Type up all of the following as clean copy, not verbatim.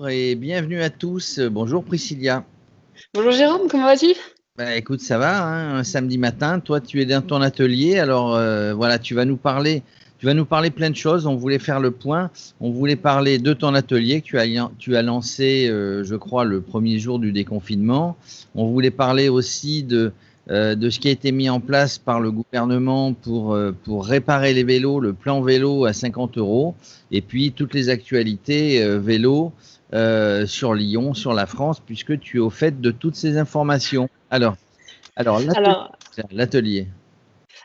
bonjour et bienvenue à tous. Bonjour Priscilla. Bonjour Jérôme, comment vas-tu? Écoute, ça va, hein, un samedi matin. Toi, tu es dans ton atelier. Alors voilà, tu vas nous parler plein de choses. On voulait faire le point. On voulait parler de ton atelier que tu as lancé, je crois, le premier jour du déconfinement. On voulait parler aussi de ce qui a été mis en place par le gouvernement pour réparer les vélos, le plan vélo à 50 euros, et puis toutes les actualités vélo sur Lyon, sur la France, puisque tu es au fait de toutes ces informations. Alors Alors, l'atelier.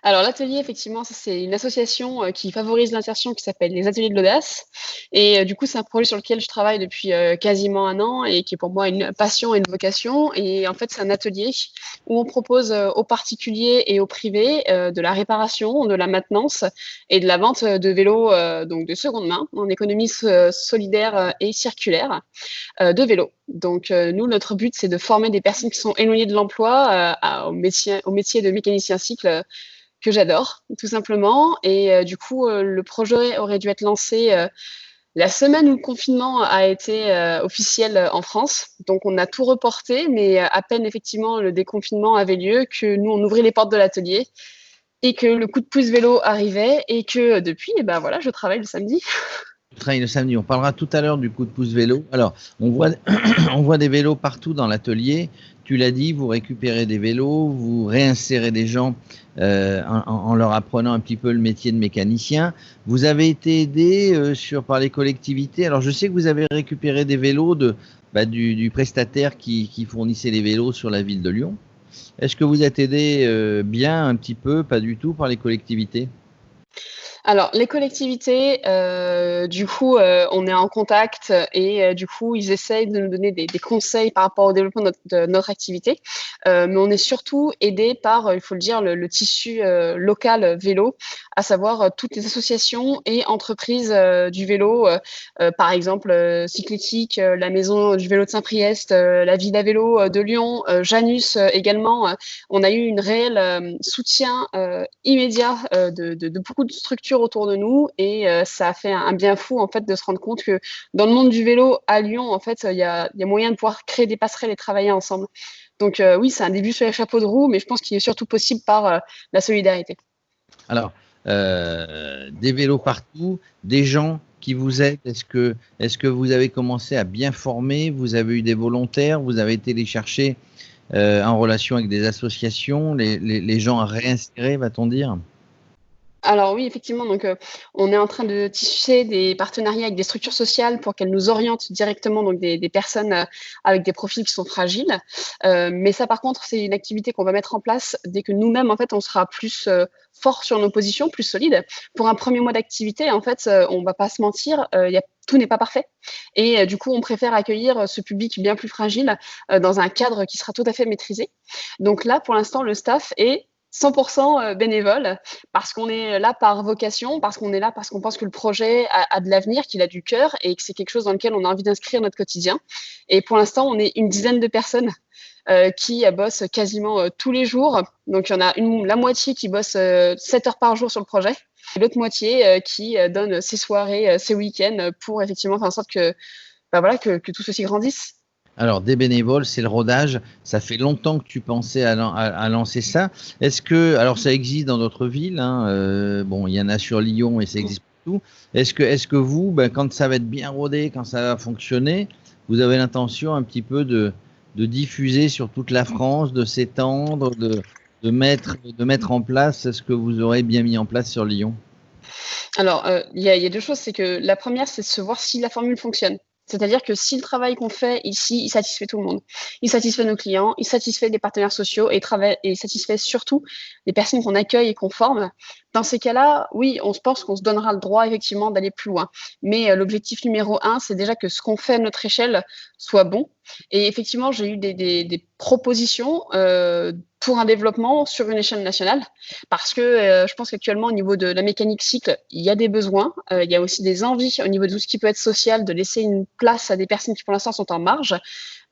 Alors l'atelier, effectivement, ça, c'est une association qui favorise l'insertion qui s'appelle les Ateliers de l'Audace. Et du coup, c'est un projet sur lequel je travaille depuis quasiment un an et qui est pour moi une passion et une vocation. Et en fait, c'est un atelier où on propose aux particuliers et aux privés de la réparation, de la maintenance et de la vente de vélos donc de seconde main en économie solidaire et circulaire de vélos. Donc nous, notre but, c'est de former des personnes qui sont éloignées de l'emploi au métier de mécanicien cycle que j'adore, tout simplement. Et du coup, le projet aurait dû être lancé la semaine où le confinement a été officiel en France. Donc, on a tout reporté, mais à peine, effectivement, le déconfinement avait lieu que nous, on ouvrait les portes de l'atelier et que le coup de pouce vélo arrivait et que depuis, eh ben, voilà, je travaille le samedi. Tu travailles le samedi. On parlera tout à l'heure du coup de pouce vélo. Alors, on voit, on voit des vélos partout dans l'atelier. Tu l'as dit, vous récupérez des vélos, vous réinsérez des gens en leur apprenant un petit peu le métier de mécanicien. Vous avez été aidé par les collectivités. Alors, je sais que vous avez récupéré des vélos du prestataire qui fournissait les vélos sur la ville de Lyon. Est-ce que vous êtes aidé bien un petit peu, pas du tout, par les collectivités? Alors, les collectivités, du coup, on est en contact et du coup, ils essayent de nous donner des conseils par rapport au développement de notre activité. Mais on est surtout aidé par, il faut le dire, le tissu local vélo, à savoir toutes les associations et entreprises du vélo, par exemple Cyclétique, la Maison du vélo de Saint-Priest, la Ville à vélo de Lyon, Janus également. On a eu une réelle soutien immédiat de beaucoup de structures autour de nous et ça a fait un bien fou en fait de se rendre compte que dans le monde du vélo à Lyon, en fait, il y a moyen de pouvoir créer des passerelles et travailler ensemble. Donc oui, c'est un début sur les chapeaux de roue, mais je pense qu'il est surtout possible par la solidarité. Alors, des vélos partout, des gens qui vous aident. Est-ce que vous avez commencé à bien former? Vous avez eu des volontaires? Vous avez été les chercher en relation avec des associations, les gens à réinsérer, va-t-on dire? Alors oui, effectivement, donc on est en train de tisser des partenariats avec des structures sociales pour qu'elles nous orientent directement, donc des personnes avec des profils qui sont fragiles. Mais ça, par contre, c'est une activité qu'on va mettre en place dès que nous-mêmes, en fait, on sera plus fort sur nos positions, plus solides. Pour un premier mois d'activité, en fait, on va pas se mentir, tout n'est pas parfait. Et du coup, on préfère accueillir ce public bien plus fragile dans un cadre qui sera tout à fait maîtrisé. Donc là, pour l'instant, le staff est 100% bénévole parce qu'on est là par vocation, parce qu'on est là parce qu'on pense que le projet a de l'avenir, qu'il a du cœur et que c'est quelque chose dans lequel on a envie d'inscrire notre quotidien. Et pour l'instant, on est une dizaine de personnes qui bossent quasiment tous les jours. Donc, il y en a la moitié qui bosse 7 heures par jour sur le projet et l'autre moitié qui donne ses soirées, ses week-ends pour effectivement faire en sorte que, bah voilà, que tout ceci grandisse. Alors, des bénévoles, c'est le rodage. Ça fait longtemps que tu pensais à lancer ça. Alors ça existe dans d'autres villes, hein, bon, il y en a sur Lyon et ça existe partout. Est-ce que vous, quand ça va être bien rodé, quand ça va fonctionner, vous avez l'intention un petit peu de diffuser sur toute la France, de s'étendre, de mettre en place ce que vous aurez bien mis en place sur Lyon? Alors, il y a 2 choses, c'est que la première, c'est de se voir si la formule fonctionne. C'est-à-dire que si le travail qu'on fait ici, il satisfait tout le monde. Il satisfait nos clients, il satisfait les partenaires sociaux et il satisfait surtout les personnes qu'on accueille et qu'on forme. Dans ces cas-là, oui, on se pense qu'on se donnera le droit effectivement d'aller plus loin. Mais, l'objectif numéro un, c'est déjà que ce qu'on fait à notre échelle soit bon. Et effectivement, j'ai eu des propositions, pour un développement sur une échelle nationale. Parce que je pense qu'actuellement, au niveau de la mécanique cycle, il y a des besoins. Il y a aussi des envies au niveau de tout ce qui peut être social, de laisser une place à des personnes qui, pour l'instant, sont en marge.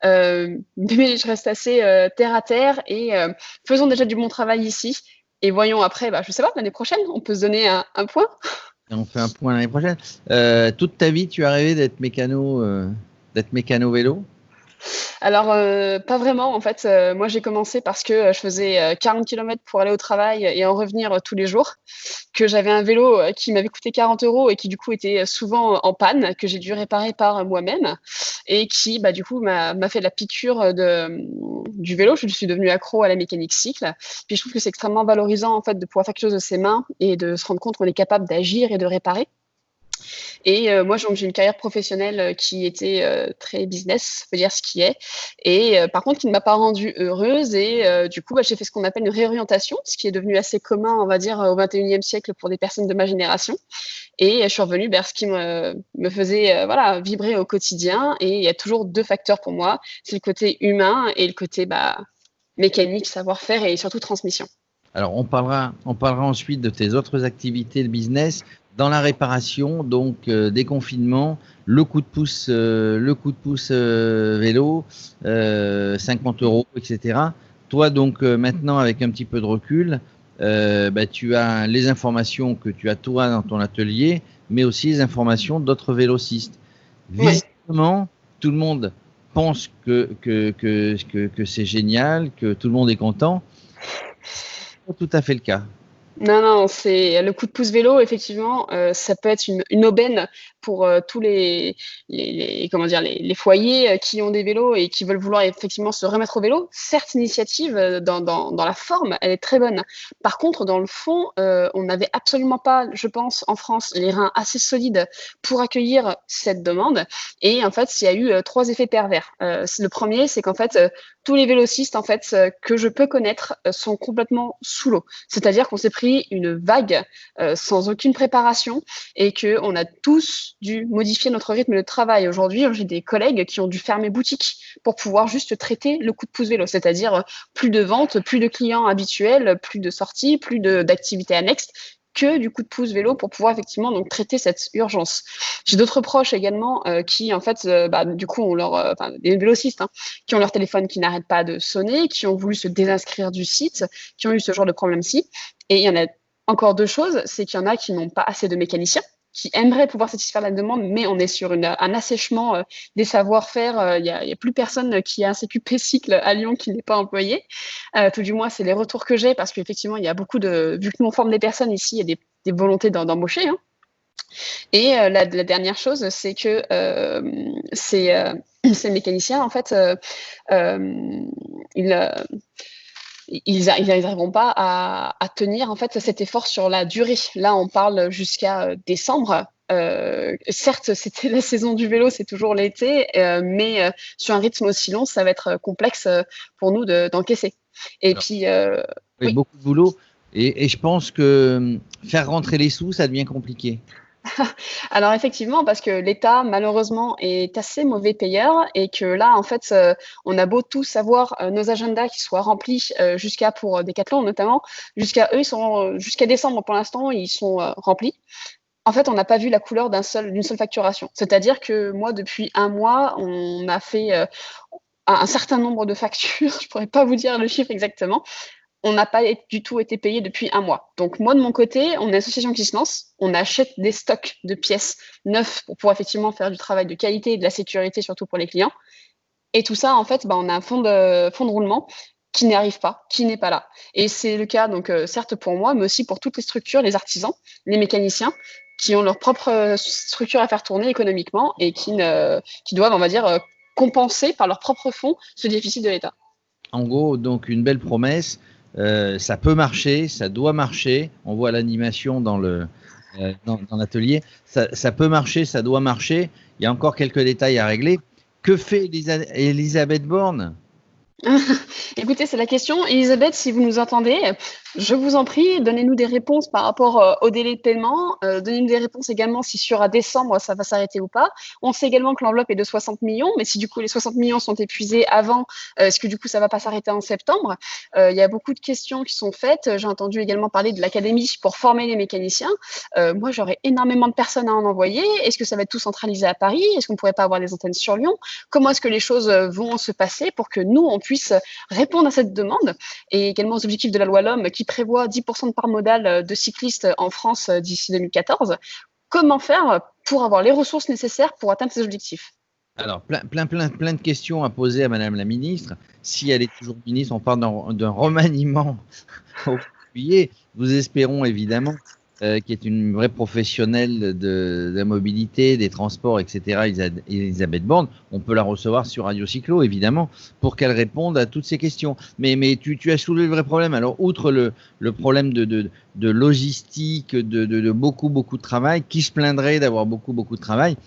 Mais je reste assez terre à terre et faisons déjà du bon travail ici. Et voyons après, je ne sais pas, l'année prochaine, on peut se donner un point. Et on fait un point l'année prochaine. Toute ta vie, tu as rêvé d'être mécano? d'être mécano vélo? Alors, pas vraiment en fait, moi j'ai commencé parce que, je faisais, 40 kilomètres pour aller au travail et en revenir, tous les jours, que j'avais un vélo, qui m'avait coûté 40 € et qui du coup était, souvent, en panne, que j'ai dû réparer par moi-même et qui, bah, du coup m'a fait la piqûre, du vélo. Je suis devenue accro à la mécanique cycle. Puis je trouve que c'est extrêmement valorisant en fait de pouvoir faire quelque chose de ses mains et de se rendre compte qu'on est capable d'agir et de réparer. Et moi, donc j'ai une carrière professionnelle, qui était, très business, faut dire ce qui est et par contre qui ne m'a pas rendue heureuse et du coup, bah, j'ai fait ce qu'on appelle une réorientation, ce qui est devenu assez commun, on va dire, au XXIe siècle pour des personnes de ma génération et je suis revenue vers ce qui me faisait, voilà, vibrer au quotidien et il y a toujours 2 facteurs pour moi, c'est le côté humain et le côté, bah, mécanique, savoir-faire et surtout transmission. Alors, on parlera ensuite de tes autres activités de business. Dans la réparation, donc déconfinement, le coup de pouce vélo, 50 euros, etc. Toi, donc maintenant, avec un petit peu de recul, bah, tu as les informations que tu as toi dans ton atelier, mais aussi les informations d'autres vélocistes. Ouais. Visiblement, tout le monde pense que c'est génial, que tout le monde est content. C'est pas tout à fait le cas. Non, non, c'est le coup de pouce vélo, effectivement, ça peut être une aubaine pour, tous les comment dire? Les foyers, qui ont des vélos et qui veulent vouloir effectivement se remettre au vélo. Certes, l'initiative, dans la forme, elle est très bonne. Par contre, dans le fond, on n'avait absolument pas, je pense, en France, les reins assez solides pour accueillir cette demande et en fait, il y a eu, 3 effets pervers. C Le premier, c'est qu'en fait, tous les vélocistes, en fait, que je peux connaître, sont complètement sous l'eau. C'est-à-dire qu'on s'est pris une vague sans aucune préparation et qu'on a tous dû modifier notre rythme de travail. Aujourd'hui, j'ai des collègues qui ont dû fermer boutique pour pouvoir juste traiter le coup de pouce vélo, c'est-à-dire plus de ventes, plus de clients habituels, plus de sorties, plus d'activités annexes que du coup de pouce vélo pour pouvoir effectivement donc traiter cette urgence. J'ai d'autres proches également qui en fait, bah, du coup ont leur, enfin des vélocistes hein, qui ont leur téléphone qui n'arrête pas de sonner, qui ont voulu se désinscrire du site, qui ont eu ce genre de problème-ci. Et il y en a encore 2 choses, c'est qu'il y en a qui n'ont pas assez de mécaniciens, qui aimeraient pouvoir satisfaire la demande, mais on est sur un assèchement des savoir-faire. Il y a plus personne qui a un CQP cycle à Lyon qui n'est pas employé. Tout du moins, c'est les retours que j'ai parce qu'effectivement, il y a beaucoup de, vu que nous on forme des personnes ici, il y a des volontés d'embaucher. Hein. Et la dernière chose, c'est que ces mécaniciens, en fait, ils ils n'arriveront pas à tenir en fait cet effort sur la durée. Là, on parle jusqu'à décembre. Certes, c'était la saison du vélo, c'est toujours l'été, mais sur un rythme aussi long, ça va être complexe pour nous d'encaisser. Et Alors, puis, oui, oui. beaucoup de boulot. Et je pense que faire rentrer les sous, ça devient compliqué. Alors effectivement, parce que l'État, malheureusement, est assez mauvais payeur et que là, en fait, on a beau tous avoir, nos agendas qui soient remplis, jusqu'à pour, Decathlon notamment, jusqu'à eux, ils sont, jusqu'à décembre pour l'instant, ils sont, remplis. En fait, on n'a pas vu la couleur d'une seule facturation. C'est-à-dire que moi, depuis un mois, on a fait, un certain nombre de factures, je pourrais pas vous dire le chiffre exactement, on n'a pas du tout été payé depuis un mois. Donc moi, de mon côté, on est une association qui se lance, on achète des stocks de pièces neuves pour pouvoir effectivement faire du travail de qualité et de la sécurité, surtout pour les clients. Et tout ça, en fait, bah, on a un fonds de roulement qui n'arrive pas, qui n'est pas là. Et c'est le cas, donc certes pour moi, mais aussi pour toutes les structures, les artisans, les mécaniciens, qui ont leur propre structure à faire tourner économiquement et qui doivent, on va dire, compenser par leur propre fonds ce déficit de l'État. En gros, donc une belle promesse. Ça peut marcher, ça doit marcher. On voit l'animation dans l'atelier. Ça peut marcher, ça doit marcher. Il y a encore quelques détails à régler. Que fait Elisabeth Borne? Écoutez, c'est la question. Elisabeth, si vous nous entendez, je vous en prie, donnez-nous des réponses par rapport au délai de paiement. Donnez-nous des réponses également si sur à décembre, ça va s'arrêter ou pas. On sait également que l'enveloppe est de 60 millions, mais si du coup les 60 millions sont épuisés avant, est-ce que du coup ça va pas s'arrêter en septembre? Il y a beaucoup de questions qui sont faites. J'ai entendu également parler de l'académie pour former les mécaniciens. Moi, j'aurais énormément de personnes à en envoyer. Est-ce que ça va être tout centralisé à Paris? Est-ce qu'on ne pourrait pas avoir des antennes sur Lyon? Comment est-ce que les choses vont se passer pour que nous, on puisse répondre à cette demande et également aux objectifs de la loi LOM qui prévoit 10% de part modale de cyclistes en France d'ici 2014. Comment faire pour avoir les ressources nécessaires pour atteindre ces objectifs? Alors, plein de questions à poser à Madame la ministre. Si elle est toujours ministre, on parle d'un remaniement au juillet. Nous espérons évidemment qui est une vraie professionnelle de la mobilité, des transports, etc., Elisabeth Borne. On peut la recevoir sur Radio Cyclo, évidemment, pour qu'elle réponde à toutes ces questions. Mais tu as soulevé le vrai problème. Alors, outre le problème de logistique, de beaucoup de travail, qui se plaindrait d'avoir beaucoup de travail?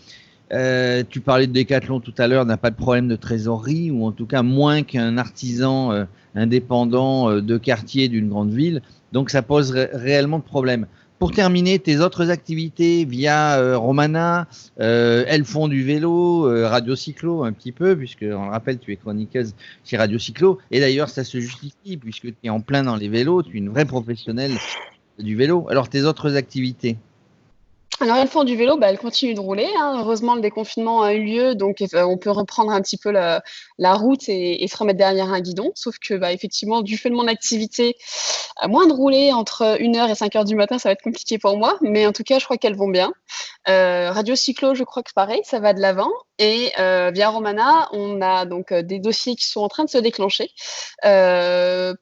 Tu parlais de Decathlon tout à l'heure, n'a pas de problème de trésorerie, ou en tout cas moins qu'un artisan indépendant de quartier d'une grande ville. Donc ça pose réellement de problème. Pour terminer, tes autres activités via Romana, elles font du vélo, Radio Cyclo un petit peu, puisque on le rappelle, tu es chroniqueuse chez Radio Cyclo. Et d'ailleurs, ça se justifie, puisque tu es en plein dans les vélos, tu es une vraie professionnelle du vélo. Alors tes autres activités? Alors, elles font du vélo, elles continuent de rouler, hein. Heureusement, le déconfinement a eu lieu, donc on peut reprendre un petit peu la route et se remettre derrière un guidon. Sauf que, effectivement, du fait de mon activité, à moins de rouler entre 1h et 5h du matin, ça va être compliqué pour moi. Mais en tout cas, je crois qu'elles vont bien. Radio Cyclo, je crois que pareil, ça va de l'avant. Et via Romana, on a donc des dossiers qui sont en train de se déclencher,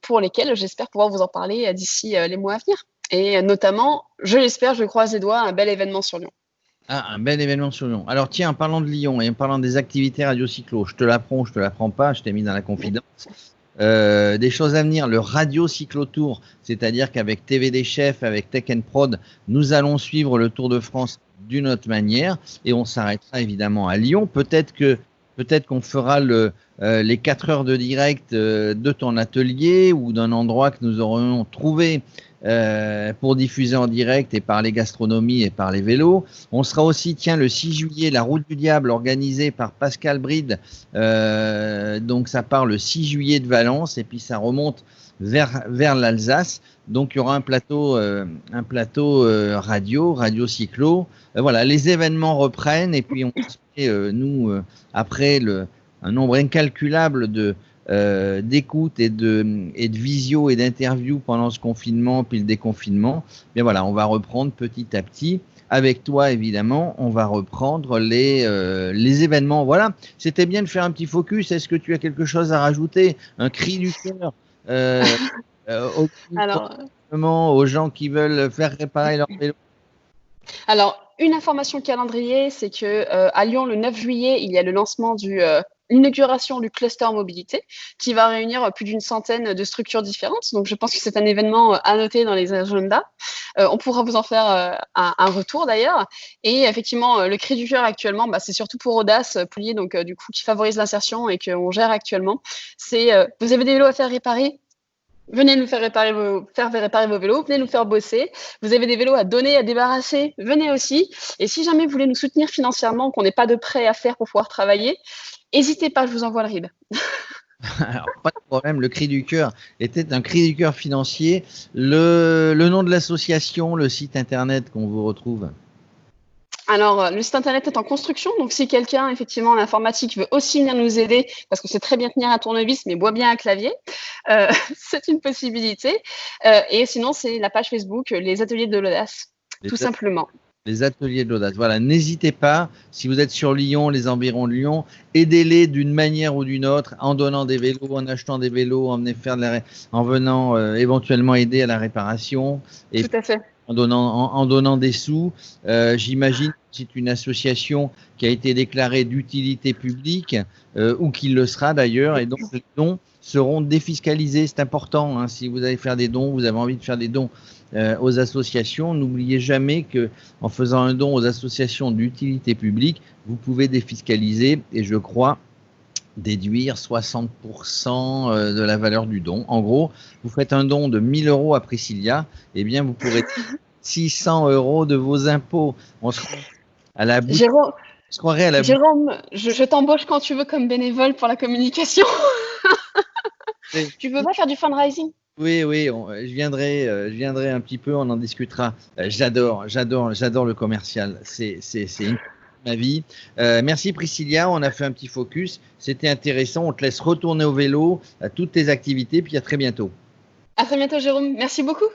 pour lesquels j'espère pouvoir vous en parler d'ici les mois à venir. Et notamment, je l'espère, je croise les doigts, un bel événement sur Lyon. Ah, un bel événement sur Lyon. Alors tiens, en parlant de Lyon et en parlant des activités Radio Cyclo, je te l'apprends, je te l'apprends pas, je t'ai mis dans la confidence. Des choses à venir, le Radio Cyclo Tour, c'est-à-dire qu'avec TV des Chefs, avec Tech Prod, nous allons suivre le Tour de France d'une autre manière et on s'arrêtera évidemment à Lyon. Peut-être qu'on fera les 4 heures de direct de ton atelier ou d'un endroit que nous aurions trouvé pour diffuser en direct et parler gastronomie et parler vélo. On sera aussi, tiens, le 6 juillet, la Route du Diable organisée par Pascal Bride. Donc ça part le 6 juillet de Valence et puis ça remonte vers l'Alsace. Donc il y aura un plateau radio Cyclo. Voilà, les événements reprennent et puis on fait, nous, après un nombre incalculable d'écoute et de visio et d'interviews pendant ce confinement puis le déconfinement, bien voilà, on va reprendre petit à petit. Avec toi, évidemment, on va reprendre les événements. Voilà, c'était bien de faire un petit focus. Est-ce que tu as quelque chose à rajouter? Un cri du cœur Alors, aux gens qui veulent faire réparer leur vélo? Alors, une information calendrier, c'est que à Lyon, le 9 juillet, il y a le lancement l'inauguration du cluster mobilité qui va réunir plus d'une centaine de structures différentes. Donc, je pense que c'est un événement à noter dans les agendas. On pourra vous en faire un retour d'ailleurs. Et effectivement, le cri du cœur actuellement, c'est surtout pour Audace, Poulier, donc du coup, qui favorise l'insertion et qu'on gère actuellement. C'est vous avez des vélos à faire réparer? Venez nous faire réparer vos vélos, venez nous faire bosser. Vous avez des vélos à donner, à débarrasser, venez aussi. Et si jamais vous voulez nous soutenir financièrement, qu'on n'ait pas de prêt à faire pour pouvoir travailler, n'hésitez pas, je vous envoie le RIB. Alors, pas de problème, le cri du cœur était un cri du cœur financier. Le nom de l'association, le site internet qu'on vous retrouve? Alors, le site internet est en construction, donc si quelqu'un, effectivement, en informatique veut aussi venir nous aider, parce que c'est très bien tenir un tournevis, mais boit bien un clavier, c'est une possibilité. Et sinon, c'est la page Facebook, les ateliers de l'audace, tout simplement. Les ateliers de l'audace. Voilà, n'hésitez pas, si vous êtes sur Lyon, les environs de Lyon, aidez-les d'une manière ou d'une autre, en donnant des vélos, en achetant des vélos, en venant éventuellement aider à la réparation. Et tout à fait. En donnant des sous. J'imagine que c'est une association qui a été déclarée d'utilité publique ou qui le sera d'ailleurs, et donc les dons seront défiscalisés. C'est important, hein, si vous allez faire des dons, vous avez envie de faire des dons aux associations, n'oubliez jamais que en faisant un don aux associations d'utilité publique, vous pouvez défiscaliser et je crois déduire 60% de la valeur du don. En gros, vous faites un don de 1 000 € à Priscilla, eh bien vous pourrez 600 € de vos impôts. On se croirait à la bouche. Jérôme, je t'embauche quand tu veux comme bénévole pour la communication. Tu veux pas faire du fundraising? Oui, je viendrai un petit peu, on en discutera. J'adore le commercial. C'est ma vie. Merci Priscilla, on a fait un petit focus. C'était intéressant. On te laisse retourner au vélo, à toutes tes activités, puis à très bientôt. À très bientôt Jérôme. Merci beaucoup.